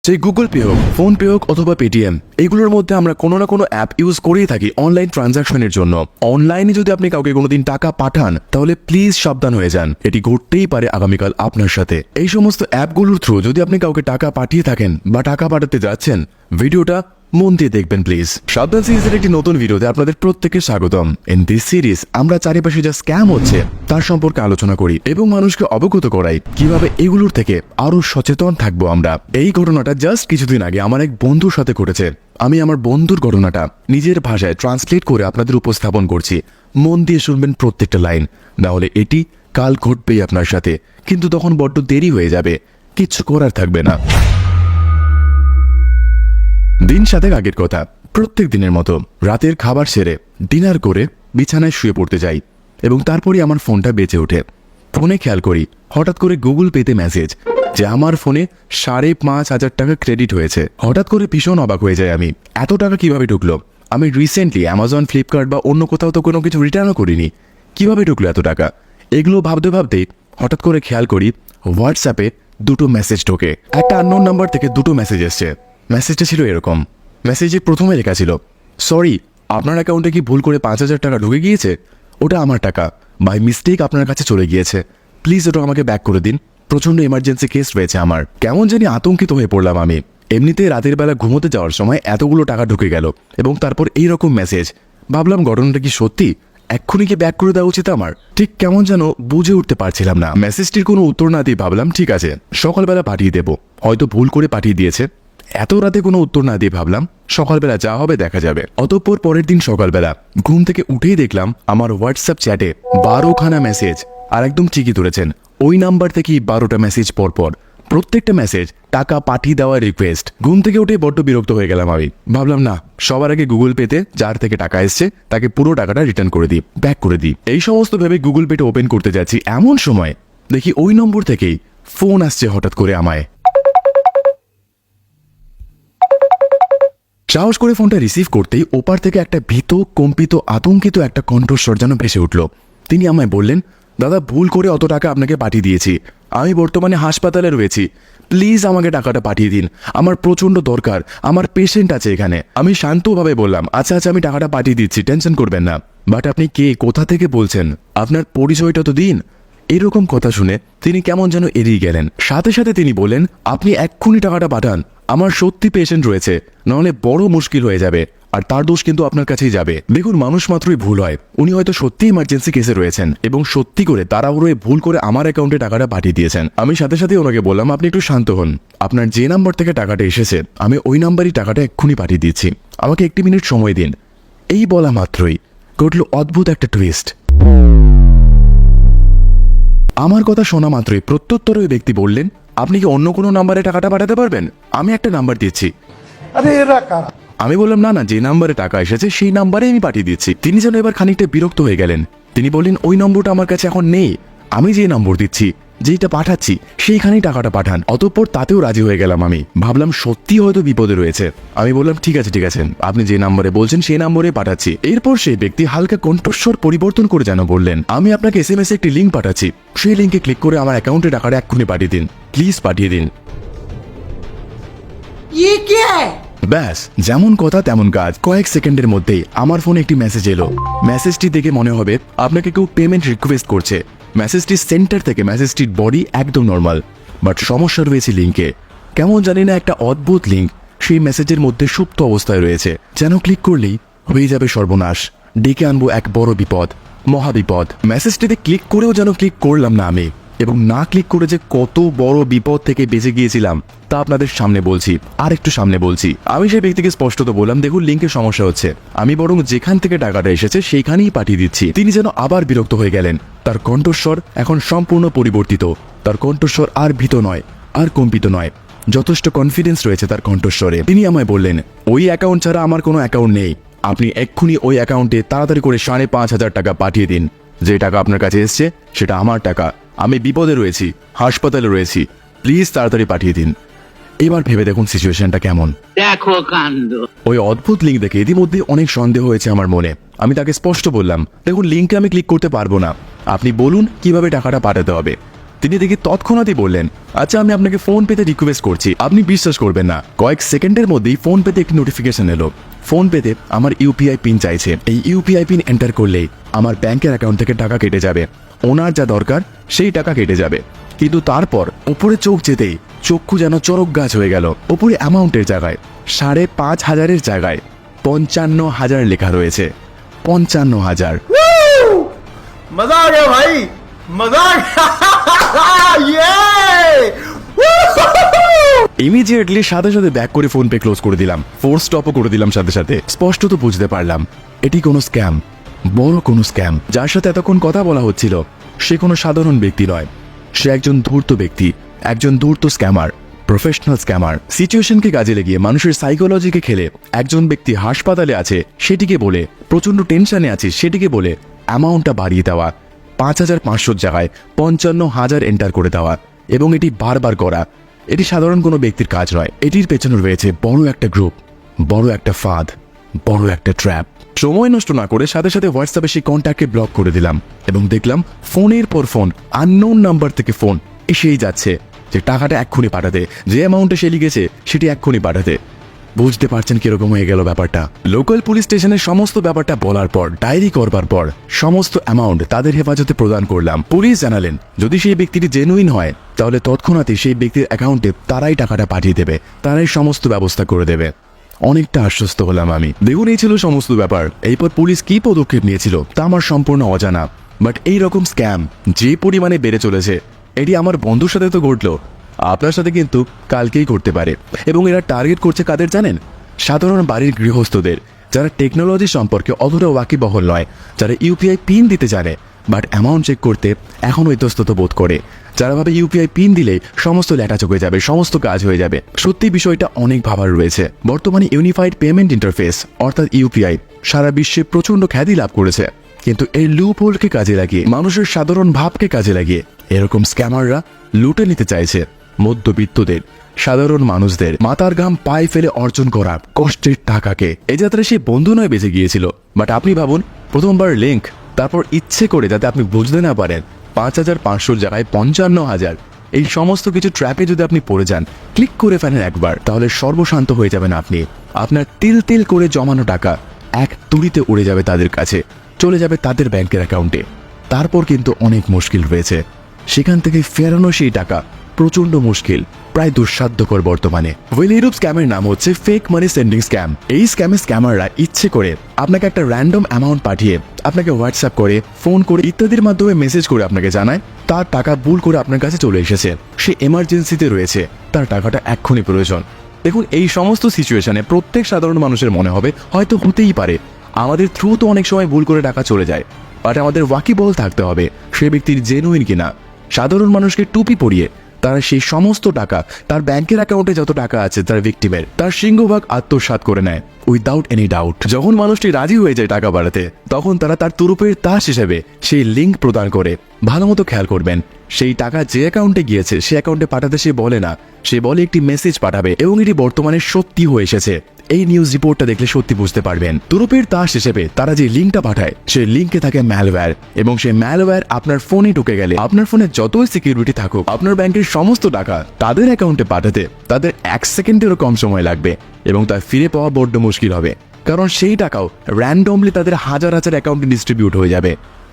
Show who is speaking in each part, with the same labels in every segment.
Speaker 1: সেই Google pay হোক, phone pay হোক অথবা পেটিএম, এগুলোর মধ্যে আমরা কোনো না কোনো অ্যাপ ইউজ করেই থাকি অনলাইন ট্রানজাকশনের জন্য। অনলাইনে যদি আপনি কাউকে কোনোদিন টাকা পাঠান তাহলে প্লিজ সাবধান হয়ে যান, এটি ঘটতেই পারে আগামীকাল আপনার সাথে। এই সমস্ত অ্যাপগুলোর থ্রু যদি আপনি কাউকে টাকা পাঠিয়ে থাকেন বা টাকা পাঠাতে যাচ্ছেন, ভিডিওটা মন দিয়ে দেখবেন প্লিজ। সাবধান সিরিজের একটি নতুন ভিডিওতে আপনাদের প্রত্যেককে স্বাগতম। ইন দিস সিরিজ আমরা চারিপাশে যা স্ক্যাম হচ্ছে তার সম্পর্কে আলোচনা করি এবং মানুষকে অবগত করাই কিভাবে এগুলোর থেকে আরো সচেতন থাকবো আমরা। এই ঘটনাটা জাস্ট কিছুদিন আগে আমার এক বন্ধুর সাথে ঘটেছে। আমি আমার বন্ধুর ঘটনাটা নিজের ভাষায় ট্রান্সলেট করে আপনাদের উপস্থাপন করছি। মন দিয়ে শুনবেন প্রত্যেকটা লাইন, না হলে এটি কাল ঘটবেই আপনার সাথে, কিন্তু তখন বড্ড দেরি হয়ে যাবে, কিচ্ছু করার থাকবে না। দিন 7 আগের কথা, প্রত্যেক দিনের মতো রাতের খাবার সেরে ডিনার করে বিছানায় শুয়ে পড়তে যাই এবং তারপরই আমার ফোনটা বেঁচে ওঠে। ফোনে খেয়াল করি হঠাৎ করে গুগল পেতে মেসেজ যে আমার ফোনে 5,500 টাকা ক্রেডিট হয়েছে। হঠাৎ করে ভীষণ অবাক হয়ে যায় আমি, এত টাকা কিভাবে ঢুকলো? আমি রিসেন্টলি অ্যামাজন, ফ্লিপকার্ট বা অন্য কোথাও তো কোনো কিছু রিটার্নও করিনি, কিভাবে ঢুকলো এত টাকা? এগুলো ভাবতে ভাবতেই হঠাৎ করে খেয়াল করি হোয়াটসঅ্যাপে 2টো মেসেজ ঢোকে। একটা আননোন নাম্বার থেকে 2টো মেসেজ এসছে। মেসেজটা ছিল এরকম, মেসেজে প্রথমে লেখা ছিল, সরি আপনার অ্যাকাউন্টে কি ভুল করে 5,000 টাকা ঢুকে গিয়েছে? ওটা আমার টাকা, বাই মিস্টেক আপনার কাছে চলে গিয়েছে, প্লিজ ওটা আমাকে ব্যাক করে দিন, প্রচন্ড এমার্জেন্সি কেস রয়েছে আমার। কেমন জানি আতঙ্কিত হয়ে পড়লাম আমি। এমনিতেই রাতের বেলা ঘুমোতে যাওয়ার সময় এতগুলো টাকা ঢুকে গেল এবং তারপর এইরকম মেসেজ। ভাবলাম ঘটনাটা কি সত্যি? এক্ষুনি কি ব্যাক করে দেওয়া উচিত আমার? ঠিক কেমন যেন বুঝে উঠতে পারছিলাম না। মেসেজটির কোনো উত্তর না দিয়ে ভাবলাম ঠিক আছে সকালবেলা পাঠিয়ে দেবো, হয়তো ভুল করে পাঠিয়ে দিয়েছে। এত রাতে কোনো উত্তর না দিয়ে ভাবলাম সকালবেলা যা হবে দেখা যাবে। অতঃপর পরের দিন সকালবেলা ঘুম থেকে উঠেই দেখলাম আমার হোয়াটসঅ্যাপ চ্যাটে 12খানা মেসেজ, আর একদম ঠিকই ধরেছেন, ওই নাম্বার থেকেই 12টা মেসেজ পরপর, প্রত্যেকটা মেসেজ টাকা পাঠিয়ে দেওয়ার রিকোয়েস্ট। ঘুম থেকে উঠে বড্ড বিরক্ত হয়ে গেলাম আমি। ভাবলাম না, সবার আগে গুগল পেতে যার থেকে টাকা এসছে তাকে পুরো টাকাটা রিটার্ন করে দিই, ব্যাক করে দিই। এই সমস্ত ভেবে গুগল পেটা ওপেন করতে যাচ্ছি, এমন সময় দেখি ওই নম্বর থেকেই ফোন আসছে হঠাৎ করে আমায়। সাহস করে ফোনটা রিসিভ করতেই ওপার থেকে একটা ভীত, কম্পিত, আতঙ্কিত একটা কণ্ঠস্বর যেন ভেসে উঠল। তিনি আমায় বললেন, দাদা ভুল করে অত টাকা আপনাকে পাঠিয়ে দিয়েছি, আমি বর্তমানে হাসপাতালে রয়েছি, প্লিজ আমাকে টাকাটা পাঠিয়ে দিন, আমার প্রচন্ড দরকার, আমার পেশেন্ট আছে এখানে। আমি শান্তভাবে বললাম, আচ্ছা আচ্ছা আমি টাকাটা পাঠিয়ে দিচ্ছি, টেনশন করবেন না, বাট আপনি কে, কোথা থেকে বলছেন, আপনার পরিচয়টা তো দিন। এরকম কথা শুনে তিনি কেমন যেন এড়িয়ে গেলেন। সাথে সাথে তিনি বলেন, আপনি এক্ষুনি টাকাটা পাঠান, আমার সত্যি পেশেন্ট রয়েছে, নাহলে বড় মুশকিল হয়ে যাবে, আর তার দোষ কিন্তু আপনার কাছেই যাবে। দেখুন মানুষ মাত্রই ভুল হয়, উনি হয়তো সত্যি ইমার্জেন্সি কেসে রয়েছেন এবং সত্যি করে তাড়াহুড়োয় ভুল করে আমার অ্যাকাউন্টে টাকাটা পাঠিয়ে দিয়েছেন। আমি সাথে সাথে ওনাকে বললাম, আপনি একটু শান্ত হন, আপনার যে নাম্বার থেকে টাকাটা এসেছে আমি ওই নাম্বারই টাকাটা এক্ষুনি পাঠিয়ে দিচ্ছি, আমাকে 1 মিনিট সময় দিন। এই বলা মাত্রই ঘটল অদ্ভুত একটা টুইস্ট। আমার কথা শোনা মাত্রই প্রত্যুত্তরে ওই ব্যক্তি বললেন, আপনি কি অন্য কোনো নাম্বারে টাকাটা পাঠাতে পারবেন? আমি একটা নাম্বার দিচ্ছি। আমি বললাম, না না, যে নাম্বারে টাকা এসেছে সেই নাম্বারে আমি পাঠিয়ে দিচ্ছি। তিনি যেন এবার খানিকটা বিরক্ত হয়ে গেলেন। তিনি বললেন, ওই নম্বরটা আমার কাছে এখন নেই, আমি যে নম্বর দিচ্ছি, যেটা পাঠাচ্ছি সেইখানেই টাকাটা পাঠান। অতঃপর তাতেও রাজি হয়ে গেলাম আমি। ভাবলাম সত্যি হয়তো বিপদে রয়েছে। আমি বললাম, ঠিক আছে ঠিক আছে, আপনি যে নাম্বারে বলছেন সেই নাম্বারে পাঠাচ্ছি। এরপর সেই ব্যক্তি হালকা কণ্ঠস্বর পরিবর্তন করে যেন বললেন, আমি আপনাকে SMS একটি লিঙ্ক পাঠাচ্ছি, সেই লিঙ্কে ক্লিক করে আমার অ্যাকাউন্টে টাকাটা এক্ষুনি পাঠিয়ে দিন, প্লিজ পাঠিয়ে দিন। ব্যাস, যেমন কথা তেমন কাজ। কয়েক সেকেন্ডের মধ্যেই আমার ফোনে একটি মেসেজ এলো। মেসেজটি দেখে মনে হবে আপনাকে কেউ পেমেন্ট রিকোয়েস্ট করছে। মেসেজটির সেন্টার থেকে মেসেজটির বডি একদম নর্মাল, বাট সমস্যা রয়েছে লিঙ্কে। কেমন জানি না একটা অদ্ভুত লিঙ্ক সেই মেসেজের মধ্যে সুপ্ত অবস্থায় রয়েছে, যেন ক্লিক করলেই হয়ে যাবে সর্বনাশ, ডেকে আনবো এক বড় বিপদ, মহাবিপদ। মেসেজটিতে ক্লিক করেও যেন ক্লিক করলাম না আমি, এবং না ক্লিক করে যে কত বড় বিপদ থেকে বেঁচে গিয়েছিলাম তা আপনাদের সামনে বলছি, আর একটু সামনে বলছি। আমি সেই ব্যক্তিকে স্পষ্টত বললাম, দেখুন লিঙ্কে সমস্যা হচ্ছে, আমি বরং যেখান থেকে টাকাটা এসেছে সেইখানেই পাঠিয়ে দিচ্ছি। তিনি যেন আবার বিরক্ত হয়ে গেলেন। তার কণ্ঠস্বর এখন সম্পূর্ণ পরিবর্তিত। তার কণ্ঠস্বর আর ভীত নয়, আর কম্পিত নয়, যথেষ্ট কনফিডেন্স রয়েছে তার কণ্ঠস্বরে। তিনি আমায় বললেন, ওই অ্যাকাউন্ট ছাড়া আমার কোনো অ্যাকাউন্ট নেই, আপনি এক্ষুনি ওই অ্যাকাউন্টে তাড়াতাড়ি করে 5,500 টাকা পাঠিয়ে দিন। যে টাকা আপনার কাছে এসছে সেটা আমার টাকা, আমি বিপদে রয়েছি, হাসপাতালে রয়েছি, প্লিজ তাড়াতাড়ি পাঠিয়ে দিন। এবার ভেবে দেখুন সিচুয়েশনটা কেমন।
Speaker 2: দেখো কাণ্ড।
Speaker 1: ওই অদ্ভুত লিঙ্ক দেখে ইতিমধ্যে অনেক সন্দেহ হয়েছে আমার মনে। আমি তাকে স্পষ্ট বললাম, দেখুন লিঙ্কে আমি ক্লিক করতে পারবো না, আপনি বলুন কিভাবে টাকাটা পাঠাতে হবে। তিনি দেখি তৎক্ষণাৎই বললেন, আচ্ছা আমি আপনাকে ফোন পেতে রিকোয়েস্ট করছি। আপনি বিশ্বাস করবেন না, কয়েক সেকেন্ডের মধ্যেই ফোন পেতে একটি নোটিফিকেশন এলো। ফোন পেতে আমার ইউপিআই পিন চাইছে। এই ইউপিআই পিন এন্টার করলেই আমার ব্যাংকের অ্যাকাউন্ট থেকে টাকা কেটে যাবে। ওনার যা দরকার সেই টাকা কেটে যাবে। কিন্তু তারপর উপরে চোখ যেতেই চক্ষু যেন চরক গাছ হয়ে গেল। উপরে অ্যামাউন্টের জায়গায় 5,500-এর জায়গায় 55,000 লেখা রয়েছে। 55,000।
Speaker 2: मजा आ गया भाई, मजा आ गया।
Speaker 1: ইমিডিয়েটলি সাথে সাথে ব্যাক করে ফোন পে ক্লোজ করে দিলাম, ফোর স্টপও করে দিলাম সাথে সাথে। স্পষ্টত বুঝতে পারলাম এটি কোনো স্ক্যাম, বড় কোনো স্ক্যাম। যার সাথে এতক্ষণ কথা বলা হচ্ছিল সে কোনো সাধারণ ব্যক্তি নয়, সে একজন ধূর্ত ব্যক্তি, একজন ধূর্ত স্ক্যামার, প্রফেশনাল স্ক্যামার। সিচুয়েশনকে কাজে লাগিয়ে মানুষের সাইকোলজিকে খেলে একজন ব্যক্তি হাসপাতালে আছে সেটিকে বলে, প্রচন্ড টেনশনে আছে সেটিকে বলে অ্যামাউন্টটা বাড়িয়ে দেওয়া, 5,500 জায়গায় 55,000 এন্টার করে দেওয়া, এবং এটি বারবার করা। এটি সাধারণ কোনো ব্যক্তির কাজ নয়। এটির পেছনে রয়েছে বড় একটা গ্রুপ, বড় একটা ফাঁদ, বড় একটা ট্র্যাপ। সময় নষ্ট না করে সাথে সাথে হোয়াটসঅ্যাপে সেই কন্ট্যাক্টকে ব্লক করে দিলাম এবং দেখলাম ফোনের পর ফোন আননোন নাম্বার থেকে ফোন এসেই যাচ্ছে যে টাকাটা এক্ষুনি পাঠাতে, যে অ্যামাউন্টে সে লিখেছে সেটি এক্ষুনি পাঠাতে। বুঝতে পারছেন কিরকম হয়ে গেল ব্যাপারটা। লোকাল পুলিশ স্টেশনের সমস্ত ব্যাপারটা বলার পর, ডায়েরি করবার পর সমস্ত অ্যামাউন্ট তাদের হেফাজতে প্রদান করলাম। পুলিশ জানালেন যদি সেই ব্যক্তিটি জেনুইন হয় তাহলে তৎক্ষণাৎই সেই ব্যক্তির অ্যাকাউন্টে তারাই টাকাটা পাঠিয়ে দেবে, তারাই সমস্ত ব্যবস্থা করে দেবে। অনেকটা আশ্বস্ত হলাম আমি। দেখুন এই ছিল সমস্ত ব্যাপার। এরপর পুলিশ কি পদক্ষেপ নিয়েছিল তা আমার সম্পূর্ণ অজানা, বাট এই রকম স্ক্যাম যে পরিমাণে বেড়ে চলেছে এটি আমার বন্ধুর সাথে তো ঘটলো, আপনার সাথে কিন্তু কালকেই করতে পারে। এবং এরা টার্গেট করছে কাদের জানেন? সাধারণ বাড়ির গৃহস্থদের, যারা টেকনোলজি সম্পর্কে অতটা ওয়াকিবহল নয়, যারা ইউপিআই পিন দিতে জানে বাট অ্যামাউন্ট চেক করতে এখনও ইতস্তত বোধ করে, যারা ভাবে ইউপিআই পিন দিলে সমস্ত লেটা চোখে যাবে, সমস্ত কাজ হয়ে যাবে। সত্যি বিষয়টা অনেক ভাবার রয়েছে। বর্তমানে ইউনিফাইড পেমেন্ট ইন্টারফেস অর্থাৎ ইউপিআই সারা বিশ্বে প্রচণ্ড খ্যাতি লাভ করেছে, কিন্তু এই লুপ হোলকে কাজে লাগিয়ে, মানুষের সাধারণ ভাবকে কাজে লাগিয়ে এরকম স্ক্যামাররা লুটে নিতে চাইছে মধ্যবিত্তদের, সাধারণ মানুষদের মাথার ঘাম পায়ে ফেলে অর্জন করা কষ্টের টাকাকে। এই যাত্রায় সে বন্ধু নয় বেঁচে গিয়েছিল, বাট আপনি ভাবুন প্রথমবার লিঙ্ক, তারপর ইচ্ছে করে যাতে আপনি বুঝতে না পারেন 5,500 জায়গায় 55,000, এই সমস্ত কিছু ট্র্যাপে যদি আপনি পড়ে যান, ক্লিক করে ফেলেন একবার, তাহলে সর্বশান্ত হয়ে যাবেন আপনি। আপনার তিল তিল করে জমানো টাকা এক তুড়িতে উড়ে যাবে তাদের কাছে, চলে যাবে তাদের ব্যাংকের অ্যাকাউন্টে। তারপর কিন্তু অনেক মুশকিল রয়েছে, সেখান থেকে ফেরানো সেই টাকা প্রচন্ড মুশকিল, প্রায় দুঃসাধ্যকর বর্তমানে। এইরূপ স্ক্যামের নাম হচ্ছে ফেক মানি সেন্ডিং স্ক্যাম। এই স্ক্যামে স্ক্যামাররা ইচ্ছে করে আপনাকে একটা র্যান্ডম অ্যামাউন্ট পাঠিয়ে আপনাকে হোয়াটসঅ্যাপ করে, ফোন করে ইত্যাদির মাধ্যমে মেসেজ করে আপনাকে জানায় তার টাকা ভুল করে আপনার কাছে চলে এসেছে, সে এমার্জেন্সিতে রয়েছে, তার টাকাটা এক্ষুনি প্রয়োজন। দেখুন এই সমস্ত সিচুয়েশনে প্রত্যেক সাধারণ মানুষের মনে হবে হয়তো হতেই পারে, আমাদের থ্রু তো অনেক সময় ভুল করে টাকা চলে যায়, বাট আমাদের ওয়াকিবহল থাকতে হবে সে ব্যক্তির জেনুইন কিনা। সাধারণ মানুষকে টুপি পরিয়ে তারা সেই সমস্ত টাকা, তার ব্যাংকের অ্যাকাউন্টে যত টাকা আছে তার ভিকটিমের, তার সিংহভাগ আত্মসাৎ করে নেয় উইদাউট এনি ডাউট। যখন মানুষটি রাজি হয়ে যায় টাকা বাড়াতে, তখন তারা তার তুরুপের তাস হিসেবে সেই লিঙ্ক প্রদান করে। ভালো মতো খেয়াল করবেন, সেই টাকা যে অ্যাকাউন্টে গিয়েছে সে অ্যাকাউন্টে পাঠাতে সে বলে না, সে বলে একটি মেসেজ পাঠাবে, এবং এটি বর্তমানে সত্যি হয়ে এসেছে। এই নিউজ রিপোর্টটা দেখলে সত্যি বুঝতে পারবেন। তুরুপের তাস হিসেবে তারা যে লিঙ্কটা পাঠায় সেই লিঙ্কে থাকে ম্যালওয়্যার, এবং সেই ম্যালওয়্যার আপনার ফোনে ঢুকে গেলে আপনার ফোনে যতই সিকিউরিটি থাকুক, আপনার ব্যাংকের সমস্ত টাকা তাদের অ্যাকাউন্টে পাঠাতে তাদের 1 সেকেন্ডেরও কম সময় লাগবে, এবং তা ফিরে পাওয়া বড্ড মুশকিল হবে, কারণ সেই টাকাও র্যান্ডমলি তাদের হাজার হাজার অ্যাকাউন্টে ডিস্ট্রিবিউট হয়ে যাবে।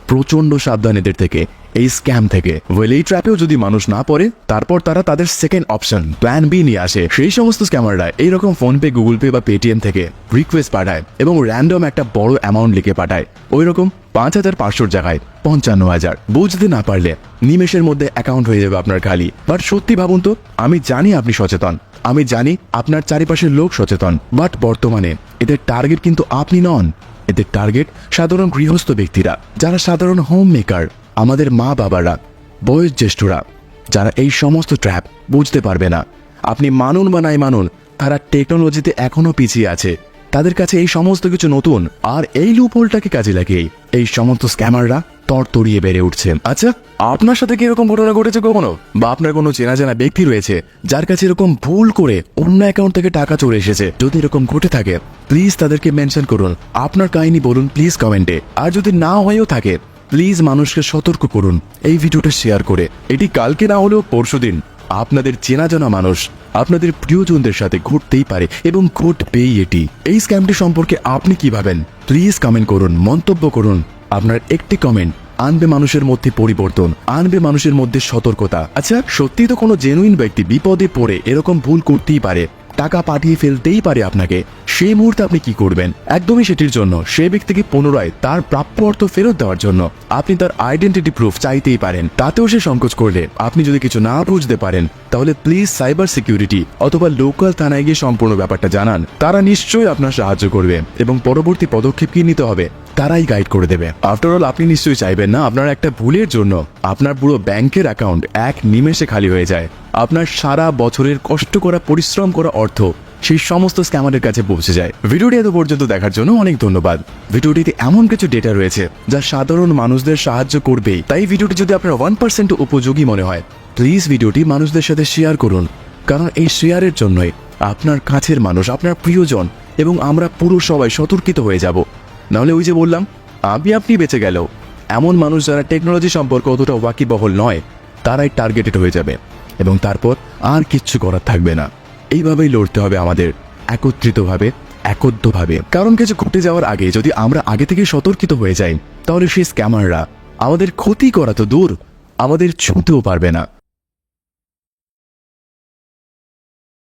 Speaker 1: প্রচন্ড সাবধান এদের থেকে, এই স্ক্যাম থেকে। এই ট্র্যাপেও যদি মানুষ না পড়ে, তারপর তারা তাদের সেকেন্ড অপশন প্ল্যান বি নিয়ে আসে। সেই সমস্ত স্ক্যামাররা এইরকম ফোনপে, গুগল পে বা পেটিএম থেকে রিকোয়েস্ট পাঠায় এবং র্যান্ডম একটা বড় অ্যামাউন্ট লিখে পাঠায়। ওই রকম 5,500 জায়গায় 55,000। বুঝতে না পারলে নিমেষের মধ্যে অ্যাকাউন্ট হয়ে যাবে আপনার খালি। বাট সত্যি ভাবুন তো, আমি জানি আপনি সচেতন, আমি জানি আপনার চারিপাশের লোক সচেতন, বাট বর্তমানে এদের টার্গেট কিন্তু আপনি নন। এদের টার্গেট সাধারণ গৃহস্থ ব্যক্তিরা, যারা সাধারণ হোম মেকার, আমাদের মা বাবারা, বয়োজ্যেষ্ঠরা, যারা এই সমস্ত ট্র্যাপ বুঝতে পারবে না। আপনি মানুন বা নাই মানুন, তারা টেকনোলজিতে এখনো পিছিয়ে আছে, তাদের কাছে এই সমস্ত কিছু নতুন। আর এই লুপহোলটাকে কাজে লাগিয়ে এই সমস্ত স্ক্যামাররা তরতরিয়ে বেড়ে উঠছে। আচ্ছা, আপনার সাথে কি এরকম ঘটনা ঘটেছে কখনো? বা আপনার কোনো চেনা জানা ব্যক্তি রয়েছে যার কাছে এরকম ভুল করে অন্য অ্যাকাউন্ট থেকে টাকা চলে এসেছে? যদি এরকম ঘটে থাকে প্লিজ তাদেরকে মেনশন করুন, আপনার কাহিনী বলুন প্লিজ কমেন্টে। আর যদি না হয়েও থাকে প্লিজ মানুষকে সতর্ক করুন এই ভিডিওটা শেয়ার করে। এটি কালকে না হলেও পরশুদিন আপনাদের চেনা জানা মানুষ, আপনাদের প্রিয়জনদের সাথে ঘটতেই পারে এবং ঘটবেই এটি। এই স্ক্যামটি সম্পর্কে আপনি কি ভাবেন? প্লিজ কমেন্ট করুন, মন্তব্য করুন। আপনার একটি কমেন্ট আনবে মানুষের মধ্যে পরিবর্তন, আনবে মানুষের মধ্যে সতর্কতা। আচ্ছা, সত্যি তো কোনো জেনুইন ব্যক্তি বিপদে পড়ে এরকম ভুল করতেই পারে, টাকা পাঠিয়ে ফেলতেই পারে আপনাকে। সেই মুহূর্তে আপনি কি করবেন? একদমই সেটির জন্য সেই ব্যক্তিকে পুনরায় তার প্রাপ্য অর্থ ফেরত দেওয়ার জন্য আপনি তার আইডেন্টিটি প্রুফ চাইতেই পারেন। তাতেও সে সংকোচ করলে আপনি যদি কিছু না বুঝতে পারেন তাহলে প্লিজ সাইবার সিকিউরিটি অথবা লোকাল থানায় গিয়ে সম্পূর্ণ ব্যাপারটা জানান। তারা নিশ্চয়ই আপনার সাহায্য করবে এবং পরবর্তী পদক্ষেপ কি নিতে হবে তারাই গাইড করে দেবে। আফটার অল, আপনি নিশ্চয়ই চাইবেন না আপনার একটা ভুলের জন্য আপনার পুরো ব্যাংকের অ্যাকাউন্ট এক নিমেষে খালি হয়ে যায়, আপনার সারা বছরের কষ্ট করা পরিশ্রম করা অর্থ সেই সমস্ত স্ক্যামারের কাছে পৌঁছে যায়। ভিডিওটি এত পর্যন্ত দেখার জন্য অনেক ধন্যবাদ। ভিডিওটিতে এমন কিছু ডেটা রয়েছে যা সাধারণ মানুষদের সাহায্য করবে, তাই ভিডিওটি যদি আপনার 1% উপযোগী মনে হয় প্লিজ ভিডিওটি মানুষদের সাথে শেয়ার করুন, কারণ এই শেয়ারের জন্যই আপনার কাছের মানুষ, আপনার প্রিয়জন এবং আমরা পুরো সবাই সতর্কিত হয়ে যাব। নাহলে ওই যে বললাম, আপনি বেঁচে গেলেও এমন মানুষ যারা টেকনোলজি সম্পর্কে অতটা ওয়াকিবহল নয় তারাই টার্গেটেড হয়ে যাবে এবং তারপর আর কিচ্ছু করার থাকবে না। এইভাবেই লড়তে হবে আমাদের, একত্রিতভাবে, একত্রভাবে। কারণ কিছু ঘটে যাওয়ার আগে যদি আমরা আগে থেকে সতর্কিত হয়ে যাই তাহলে সেই স্ক্যামাররা আমাদের ক্ষতি করা তো দূর, আমাদের ছুঁতেও পারবে না।